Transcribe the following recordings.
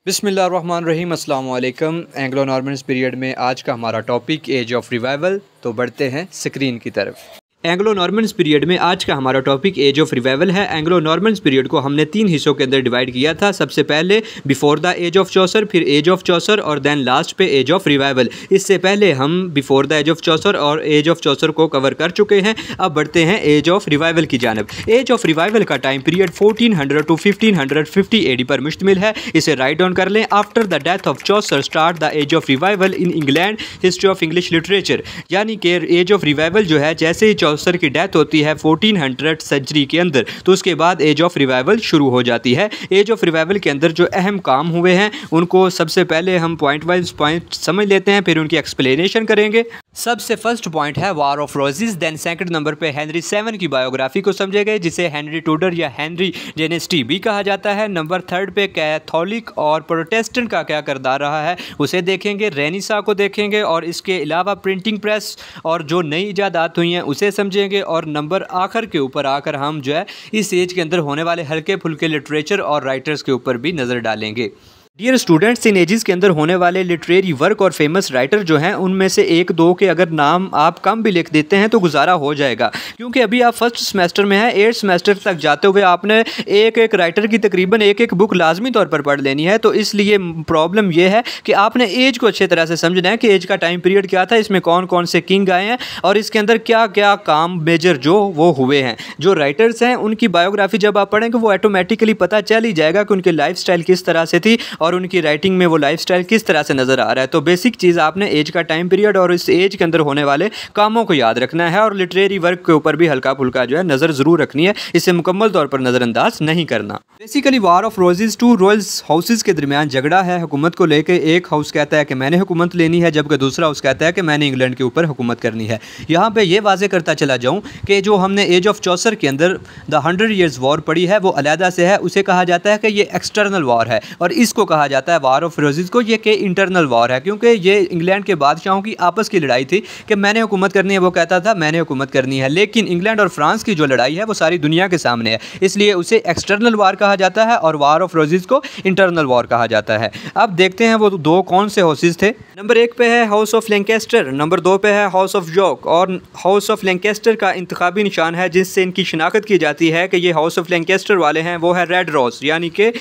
बिस्मिल्लाहिर्रहमानिर्रहीम अस्सलाम वालेकुम। एंग्लो नॉर्मन्स पीरियड में आज का हमारा टॉपिक एज ऑफ रिवाइवल। तो बढ़ते हैं स्क्रीन की तरफ। एंग्लो नॉर्मन्स पीरियड में आज का हमारा टॉपिक एज ऑफ रिवाइवल है। एंग्लो नॉर्मन्स पीरियड को हमने 3 हिस्सों के अंदर डिवाइड किया था। सबसे पहले before the age of Chaucer, फिर एज ऑफ चौसर और देन लास्ट पे एज ऑफ रिवाइवल। इससे पहले हम before the age of Chaucer और एज ऑफ चौसर को कवर कर चुके हैं। अब बढ़ते हैं एज ऑफ रिवाइवल की जानब। एज ऑफ रिवाइवल का टाइम पीरियड 1400 टू 1550 AD पर मुश्तमिल है। इसे राइट डाउन कर लें। After the death of Chaucer start the age of revival in England, history of English literature. यानी कि एज ऑफ रिवाइवल जो है, जैसे ही चौसर की डेथ होती है 1400 सेंचुरी के अंदर, तो उसके बाद एज ऑफ रिवाइवल शुरू हो जाती है। एज ऑफ रिवाइवल के अंदर जो अहम काम हुए हैं उनको सबसे पहले हम पॉइंट वाइज पॉइंट समझ लेते हैं, फिर उनकी एक्सप्लेनेशन करेंगे। सबसे फर्स्ट पॉइंट है war of roses. Then second number पे हेनरी 7 की बायोग्राफी को समझेंगे, जिसे हेनरी टूडर या हेनरी डायनेस्टी भी कहा जाता है। नंबर थर्ड पे कैथोलिक और प्रोटेस्टेंट का क्या किरदार रहा है उसे देखेंगे। रेनेसां को देखेंगे और इसके अलावा प्रिंटिंग प्रेस और जो नई इजादात हुई हैं उसे समझेंगे। और नंबर आखिर के ऊपर आकर हम जो है इस एज के अंदर होने वाले हल्के फुल्के लिटरेचर और राइटर्स के ऊपर भी नज़र डालेंगे। डियर स्टूडेंट्स, इन एजेस के अंदर होने वाले लिटरेरी वर्क और फेमस राइटर जो हैं उनमें से एक दो के अगर नाम आप कम भी लिख देते हैं तो गुजारा हो जाएगा, क्योंकि अभी आप फर्स्ट सेमेस्टर में हैं। 8th सेमेस्टर तक जाते हुए आपने एक एक राइटर की तकरीबन एक एक बुक लाजमी तौर पर पढ़ लेनी है। तो इसलिए प्रॉब्लम यह है कि आपने एज को अच्छे तरह से समझना है कि एज का टाइम पीरियड क्या था, इसमें कौन कौन से किंग आए हैं और इसके अंदर क्या क्या काम मेजर जो वो हुए हैं। जो राइटर्स हैं उनकी बायोग्राफी जब आप पढ़ेंगे वो ऑटोमेटिकली पता चल ही जाएगा कि उनकी लाइफ स्टाइल किस तरह से थी और उनकी राइटिंग में वो लाइफस्टाइल किस तरह से नज़र आ रहा है। तो बेसिक चीज़ आपने एज का टाइम पीरियड और इस एज के अंदर होने वाले कामों को याद रखना है और लिटरेरी वर्क के ऊपर भी हल्का फुल्का जो है नज़र ज़रूर रखनी है, इसे मुकम्मल तौर पर नज़रअंदाज नहीं करना। Basically war of roses 2 Royals houses के दरमियान झगड़ा है हुकूमत को लेकर। एक हाउस कहता है कि मैंने हुकूमत लेनी है, जबकि दूसरा हाउस कहता है कि मैंने इंग्लैंड के ऊपर हुकूमत करनी है। यहाँ पे ये वाजे करता चला जाऊँ कि जो हमने एज ऑफ चौसर के अंदर द 100 Years वॉर पढ़ी है वो अलहदा से है, उसे कहा जाता है कि ये एक्सटर्नल वॉर है। और इसको कहा जाता है वार ऑफ रोजेस को ये कि इंटरनल वॉर है, क्योंकि ये इंग्लैंड के बादशाहों की आपस की लड़ाई थी कि मैंने हुकूमत करनी है, वो कहता था मैंने हुकूमत करनी है। लेकिन इंग्लैंड और फ्रांस की जो लड़ाई है वो सारी दुनिया के सामने है, इसलिए उसे एक्सटर्नल वॉर कहा जाता है और वार ऑफ रोजेस को इंटरनल वॉर कहा जाता है। अब देखते हैं वो दो कौन से हाउसेस थे। नंबर 1 पे है हाउस ऑफ लैंकेस्टर, नंबर 2 पे है हाउस ऑफ यॉर्क। और हाउस ऑफ लैंकेस्टर का इंतखाबी निशान है जिससे इनकी शिनाख्त की जाती है कि ये हाउस ऑफ लैंकेस्टर वाले हैं, वो है रेड रोज यानी कि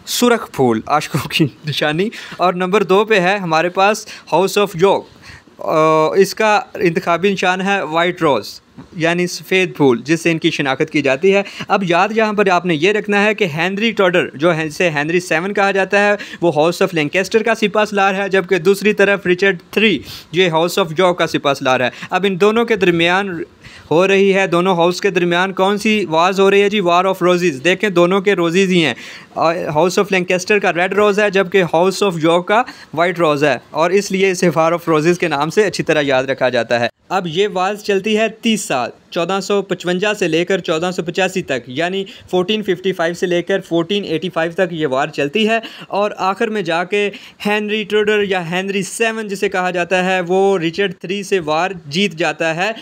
सुरख फूल, आशिकों की निशानी। और नंबर 2 पे है हमारे पास हाउस ऑफ यॉर्क, इसका इंतखाबी निशान है वाइट रोज़ यानी सफ़ेद फूल, जिससे इनकी शिनाख्त की जाती है। अब याद यहाँ पर आपने ये रखना है कि हेनरी टूडर जो है, जिसे हेनरी 7 कहा जाता है, वो हाउस ऑफ लैंकेस्टर का सिपा सलार है, जबकि दूसरी तरफ रिचर्ड 3 ये हाउस ऑफ यॉर्क का सिपा सलार है। अब इन दोनों के दरमियान हो रही है, दोनों हाउस के दरमियान कौन सी वाज हो रही है जी? वार ऑफ रोजेस। देखें दोनों के रोजेस ही हैं, हाउस ऑफ लैंकेस्टर का रेड रोज़ है जबकि हाउस ऑफ यॉर्क का वाइट रोज़ है, और इसलिए इसे वार ऑफ रोजेस के नाम से अच्छी तरह याद रखा जाता है। अब ये वाज चलती है 30 साल, 1455 से लेकर 1485 तक, यानी 1455 से लेकर 1485 तक ये वार चलती है। और आखिर में जाके हेनरी टूडर या हेनरी 7 जिसे कहा जाता है, वो रिचर्ड 3 से वार जीत जाता है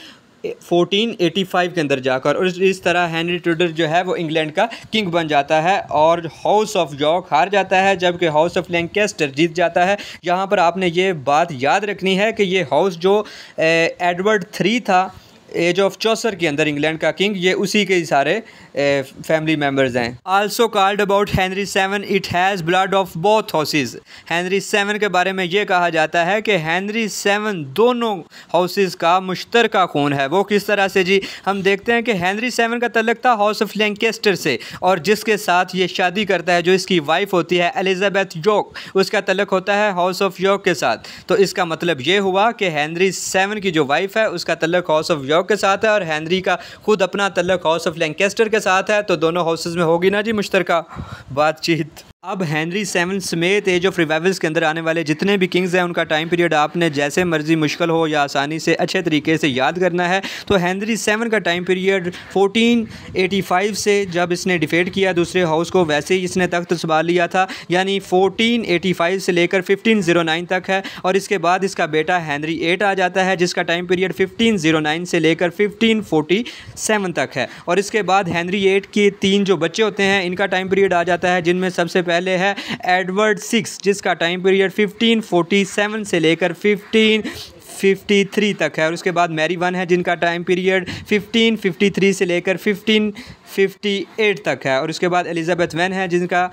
1485 के अंदर जाकर, और इस तरह हेनरी टूडर जो है वो इंग्लैंड का किंग बन जाता है और हाउस ऑफ यॉर्क हार जाता है जबकि हाउस ऑफ लैंकेस्टर जीत जाता है। यहाँ पर आपने ये बात याद रखनी है कि ये हाउस जो एडवर्ड 3 था एज ऑफ चौसर के अंदर इंग्लैंड का किंग, ये उसी के सारे फैमिली मेम्बर्स हैं। Also called about Henry 7 it has blood of both houses. Henry 7 के बारे में ये कहा जाता है कि हेनरी 7 दोनों हाउसेस का मुश्तरका खून है। वो किस तरह से जी? हम देखते हैं कि हेनरी 7 का तल्लुक था हाउस ऑफ लैंकेस्टर से, और जिसके साथ ये शादी करता है जो इसकी वाइफ होती है एलिजाबेथ यॉर्क, उसका तल्लुक होता है हाउस ऑफ यॉर्क के साथ। तो इसका मतलब ये हुआ कि हेनरी 7 की जो वाइफ है उसका तल्लुक हाउस ऑफ यॉर्क के साथ है और हेनरी का खुद अपना तल्लुक हाउस ऑफ लैंकेस्टर के साथ है। तो दोनों हाउसेस में होगी ना जी मुश्तरका बातचीत। अब हेनरी 7 समेत एज ऑफ रिवाइवल्स के अंदर आने वाले जितने भी किंग्स हैं उनका टाइम पीरियड आपने जैसे मर्जी मुश्किल हो या आसानी से अच्छे तरीके से याद करना है। तो हेनरी 7 का टाइम पीरियड 1485 से जब इसने डिफेट किया दूसरे हाउस को, वैसे ही इसने तख्त संभाल लिया था, यानी 1485 से लेकर 1509 तक है। और इसके बाद इसका बेटा हेनरी 8 आ जाता है जिसका टाइम पीरियड 1509 से लेकर 1547 तक है। और इसके बाद हेनरी 8 के 3 जो बच्चे होते हैं इनका टाइम पीरियड आ जाता है, जिनमें सबसे पहले है एडवर्ड सिक्स, जिसका टाइम पीरियड 1547 से लेकर 1553 तक है। और उसके बाद मैरी वन है, जिनका टाइम पीरियड 1553 से लेकर 1558 तक है। और उसके बाद एलिज़ाबेथ वन है, जिनका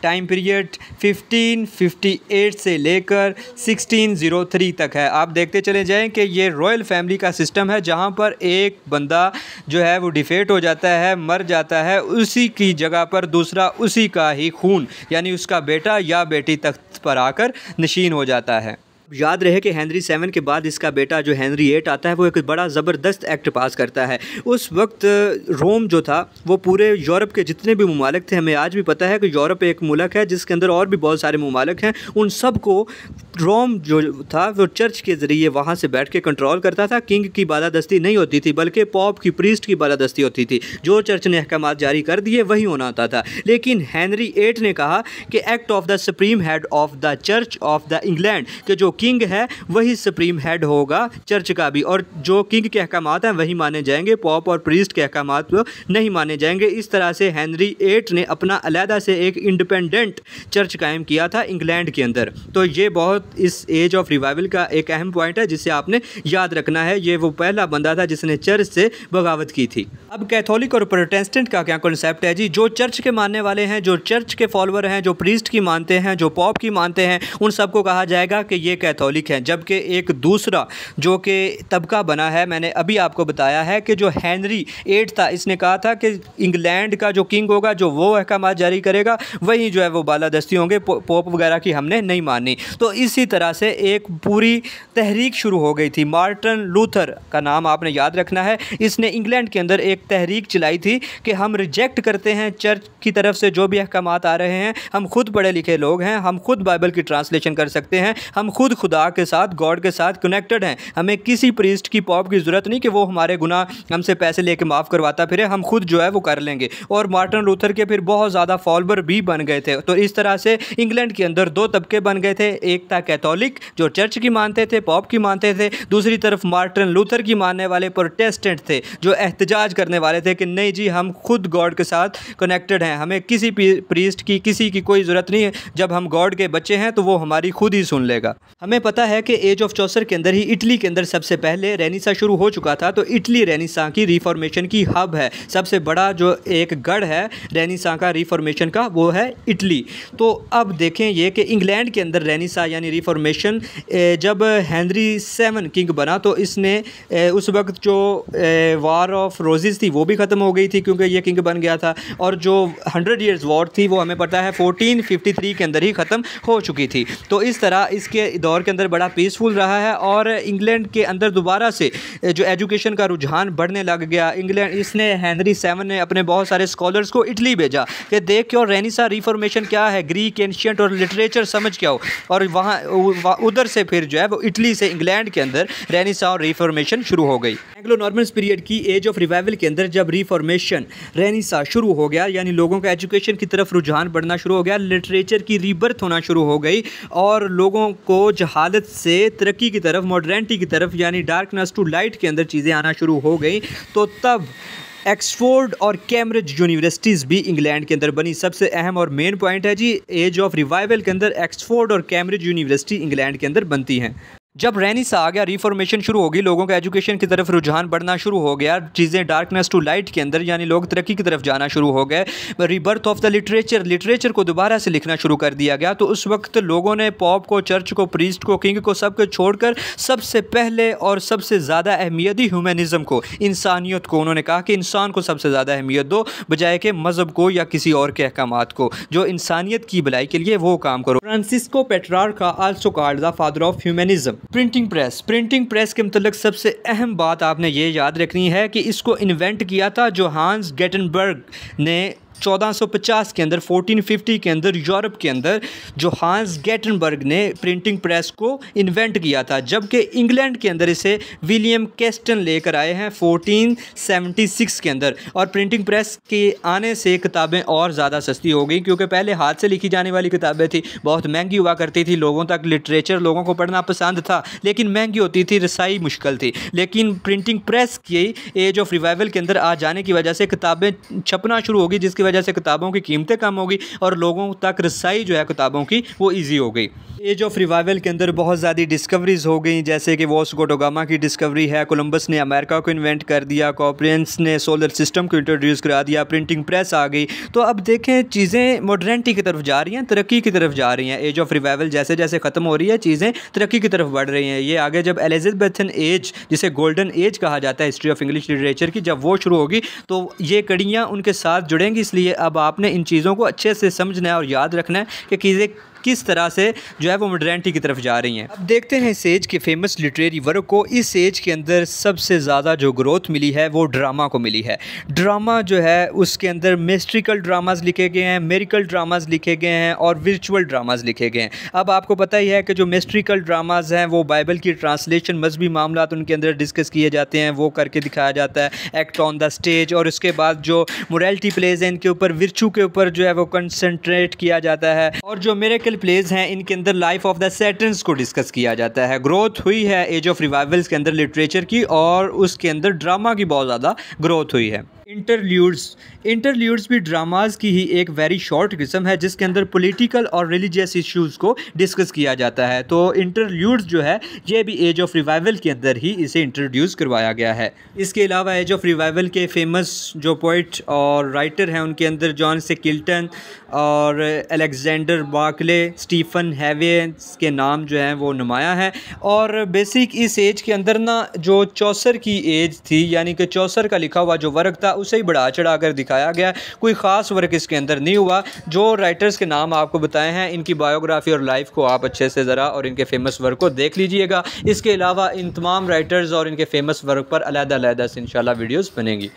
टाइम पीरियड 1558 से लेकर 1603 तक है। आप देखते चले जाएं कि ये रॉयल फैमिली का सिस्टम है, जहां पर एक बंदा जो है वो डिफेट हो जाता है, मर जाता है, उसी की जगह पर दूसरा उसी का ही खून यानी उसका बेटा या बेटी तख्त पर आकर नशीन हो जाता है। याद रहे कि हेनरी 7 के बाद इसका बेटा जो हेनरी 8 आता है, वो एक बड़ा ज़बरदस्त एक्ट पास करता है। उस वक्त रोम जो था वो पूरे यूरोप के जितने भी ममालिक थे, हमें आज भी पता है कि यूरोप एक मुल्क है जिसके अंदर और भी बहुत सारे ममालिक हैं, उन सब को रोम जो था वो चर्च के ज़रिए वहाँ से बैठ के कंट्रोल करता था। किंग की बालादस्ती नहीं होती थी, बल्कि पॉप की प्रीस्ट की बालादस्ती होती थी। जो चर्च ने अहकामात जारी कर दिए वही होना होता था। लेकिन हेनरी 8 ने कहा कि act of the supreme head of the church of the England, के जो किंग है वही सुप्रीम हेड होगा चर्च का भी, और जो किंग के अहकामात हैं वही माने जाएंगे, पॉप और प्रीस्ट के अहकामात नहीं माने जाएंगे। इस तरह से हेनरी 8 ने अपना अलहदा से एक इंडिपेंडेंट चर्च कायम किया था इंग्लैंड के अंदर। तो ये बहुत इस एज ऑफ रिवाइवल का एक अहम पॉइंट है जिसे आपने याद रखना है। ये वो पहला बंदा था जिसने चर्च से बगावत की थी। अब कैथोलिक और प्रोटेस्टेंट का क्या कॉन्सेप्ट है जी? जो चर्च के मानने वाले हैं, जो चर्च के फॉलोअर हैं, जो प्रीस्ट की मानते हैं, जो पॉप की मानते हैं, उन सबको कहा जाएगा कि ये कैथोलिक हैं। जबकि एक दूसरा जो कि तबका बना है, मैंने अभी आपको बताया है कि जो हेनरी 8 था, इसने कहा था कि इंग्लैंड का जो किंग होगा, जो वो अहकामात जारी करेगा, वही जो है वो बालादस्ती होंगे, पॉप वगैरह की हमने नहीं माननी। तो इसी तरह से एक पूरी तहरीक शुरू हो गई थी। मार्टिन लूथर का नाम आपने याद रखना है। इसने इंग्लैंड के अंदर एक तहरीक चलाई थी कि हम रिजेक्ट करते हैं चर्च की तरफ से जो भी अहकामात आ रहे हैं, हम खुद पढ़े लिखे लोग हैं, हम खुद बाइबल की ट्रांसलेशन कर सकते हैं, हम खुद खुदा के साथ, गॉड के साथ कनेक्टेड हैं, हमें किसी प्रीस्ट की, पॉप की ज़रूरत नहीं कि वो हमारे गुनाह हमसे पैसे लेके माफ़ करवाता फिरे, हम खुद जो है वो कर लेंगे। और मार्टिन लूथर के फिर बहुत ज़्यादा फॉलोअर भी बन गए थे। तो इस तरह से इंग्लैंड के अंदर दो तबके बन गए थे। एक था कैथोलिक जो चर्च की मानते थे, पॉप की मानते थे, दूसरी तरफ मार्टिन लूथर की मानने वाले प्रोटेस्टेंट थे जो एहतजाज करने वाले थे कि नहीं जी, हम खुद गॉड के साथ कनेक्टेड हैं, हमें किसी प्रीस्ट की, किसी की कोई ज़रूरत नहीं है, जब हम गॉड के बच्चे हैं तो वो हमारी खुद ही सुन लेगा। हमें पता है कि एज ऑफ चौसर के अंदर ही इटली के अंदर सबसे पहले रेनेसां शुरू हो चुका था। तो इटली रेनेसां की रिफॉर्मेशन की हब है। सबसे बड़ा जो एक गढ़ है रेनेसां का, रिफॉर्मेशन का, वो है इटली। तो अब देखें ये कि इंग्लैंड के अंदर रेनेसां यानी रिफॉर्मेशन जब हेनरी 7 किंग बना तो इसने उस वक्त जो वार ऑफ रोजेस थी वो भी ख़त्म हो गई थी क्योंकि ये किंग बन गया था। और जो 100 ईयर्स वॉर थी वो हमें पता है 1453 के अंदर ही ख़त्म हो चुकी थी। तो इस तरह इसके दौर के अंदर बड़ा पीसफुल रहा है और इंग्लैंड के अंदर दोबारा से जो एजुकेशन का रुझान बढ़ने लग गया। इसने हेनरी 7 ने अपने बहुत सारे स्कॉलर्स को इटली भेजा कि देख के और रेनेसां रिफॉर्मेशन क्या है, ग्रीक एंशिएंट और लिटरेचर समझ के आओ। और वहाँ उधर से फिर जो है वो इटली से इंग्लैंड के अंदर रेनेसां और रिफॉर्मेशन शुरू हो गई। एंग्लो नॉर्मन पीरियड की एज ऑफ रिवाइवल के अंदर जब रिफॉर्मेशन रेनेसां शुरू हो गया, यानी लोगों का एजुकेशन की तरफ रुझान बढ़ना शुरू हो गया, लिटरेचर की रीबर्थ होना शुरू हो गई और लोगों को जहालत से तरक्की की तरफ, मॉडर्निटी की तरफ, यानी डार्कनेस टू लाइट के अंदर चीज़ें आना शुरू हो गई। तो तब एक्सफोर्ड और कैम्ब्रिज यूनिवर्सिटीज़ भी इंग्लैंड के अंदर बनी। सबसे अहम और मेन पॉइंट है जी, एज ऑफ रिवाइवल के अंदर एक्सफोर्ड और कैम्ब्रिज यूनिवर्सिटी इंग्लैंड के अंदर बनती हैं। जब रेनेसां आ गया, रिफॉर्मेशन शुरू होगी, लोगों का एजुकेशन की तरफ रुझान बढ़ना शुरू हो गया, चीज़ें डार्कनेस टू लाइट के अंदर, यानी लोग तरक्की की तरफ जाना शुरू हो गए। रीबर्थ ऑफ द लिटरेचर को दोबारा से लिखना शुरू कर दिया गया। तो उस वक्त लोगों ने पॉप को, चर्च को, प्रीस्ट को, किंग को, सबको छोड़कर सबसे पहले और सबसे ज़्यादा अहमियत दी ह्यूमनिज़म को, इंसानियत को। उन्होंने कहा कि इंसान को सबसे ज़्यादा अहमियत दो बजाय के मज़हब को या किसी और के अहकामात को। जो इंसानियत की भलाई के लिए वो काम करो। Francisco पेट्रार्का also called the father of humanism. Printing press के मतलब सबसे अहम बात आपने ये याद रखनी है कि इसको इन्वेंट किया था जोहान्स गेटेनबर्ग ने 1450 के अंदर, 1450 के अंदर यूरोप के अंदर जोहान्स गेटेनबर्ग ने प्रिंटिंग प्रेस को इन्वेंट किया था। जबकि इंग्लैंड के अंदर इसे विलियम कैस्टन लेकर आए हैं 1476 के अंदर। और प्रिंटिंग प्रेस के आने से किताबें और ज़्यादा सस्ती हो गई क्योंकि पहले हाथ से लिखी जाने वाली किताबें थी, बहुत महंगी हुआ करती थी। लोगों तक लिटरेचर लोगों को पढ़ना पसंद था लेकिन महंगी होती थी, रसाई मुश्किल थी। लेकिन प्रिंटिंग प्रेस की एज ऑफ रिवाइवल के अंदर आ जाने की वजह से किताबें छपना शुरू होगी जिसकी वजह से किताबों की कीमतें कम हो गई और लोगों तक रसाई जो है किताबों की वो ईजी हो गई। एज ऑफ रिवाइवल के अंदर बहुत ज़्यादा डिस्कवरीज हो गई, जैसे कि वास्को ड गामा की डिस्कवरी है, कोलंबस ने अमेरिका को इन्वेंट कर दिया, कॉपरेंस ने सोलर सिस्टम को इंट्रोड्यूस करा दिया, प्रिंटिंग प्रेस आ गई। तो अब देखें चीज़ें मॉडर्निटी की तरफ जा रही हैं, तरक्की की तरफ जा रही हैं। एज ऑफ रिवाइवल जैसे जैसे ख़त्म हो रही है चीज़ें तरक्की की तरफ बढ़ रही हैं। ये आगे जब एलिजाबेथन एज, जिसे गोल्डन एज कहा जाता है हिस्ट्री ऑफ इंग्लिश लिटरेचर की, जब वो शुरू होगी तो ये कड़ियाँ उनके साथ जुड़ेंगी। इसलिए अब आपने इन चीज़ों को अच्छे से समझना है और याद रखना है कि चीज़ें किस तरह से जो है वो मॉडर्निटी की तरफ जा रही हैं। अब देखते हैं इस एज के फेमस लिटरेरी वर्क को। इस एज के अंदर सबसे ज़्यादा जो ग्रोथ मिली है वो ड्रामा को मिली है। ड्रामा जो है उसके अंदर मिस्ट्रिकल ड्रामाज लिखे गए हैं, मेरिकल ड्रामाज लिखे गए हैं और विर्चुअल ड्रामाज लिखे गए हैं। अब आपको पता ही है कि जो मिस्ट्रिकल ड्रामाज हैं वो बाइबल की ट्रांसलेशन, मजहबी मामलात उनके अंदर डिस्कस किए जाते हैं, वो करके दिखाया जाता है, एक्ट ऑन द स्टेज। और उसके बाद जो मोरालिटी प्लेज हैं इनके ऊपर, विर्चू के ऊपर जो है वो कंसंट्रेट किया जाता है। और जो मेरिकल प्लेज हैं इनके अंदर लाइफ ऑफ द सैटर्न्स को डिस्कस किया जाता है। ग्रोथ हुई है एज ऑफ रिवाइवल्स के अंदर लिटरेचर की, और उसके अंदर ड्रामा की बहुत ज़्यादा ग्रोथ हुई है। इंटरल्यूड्स भी ड्रामाज की ही एक वेरी शॉर्ट किस्म है जिसके अंदर पॉलिटिकल और रिलीजियस इश्यूज़ को डिस्कस किया जाता है। तो इंटरल्यूड्स जो है ये भी एज ऑफ रिवाइवल के अंदर ही इसे इंट्रोड्यूस करवाया गया है। इसके अलावा एज ऑफ रिवाइवल के फेमस जो पोइट और राइटर हैं उनके अंदर जॉन से किल्टन और अलेक्जेंडर बार्कले, स्टीफन हैवेस के नाम जो हैं वो नुमाया है। और बेसिक इस एज के अंदर ना जो चौसर की एज थी, यानी कि चौसर का लिखा हुआ जो वर्क था उसे ही बढ़ा चढ़ा कर दिखाया गया। कोई ख़ास वर्क इसके अंदर नहीं हुआ। जो राइटर्स के नाम आपको बताए हैं इनकी बायोग्राफी और लाइफ को आप अच्छे से ज़रा और इनके फेमस वर्क को देख लीजिएगा। इसके अलावा इन तमाम राइटर्स और इनके फेमस वर्क पर अलग-अलग से इंशाल्लाह वीडियोज़ बनेंगी।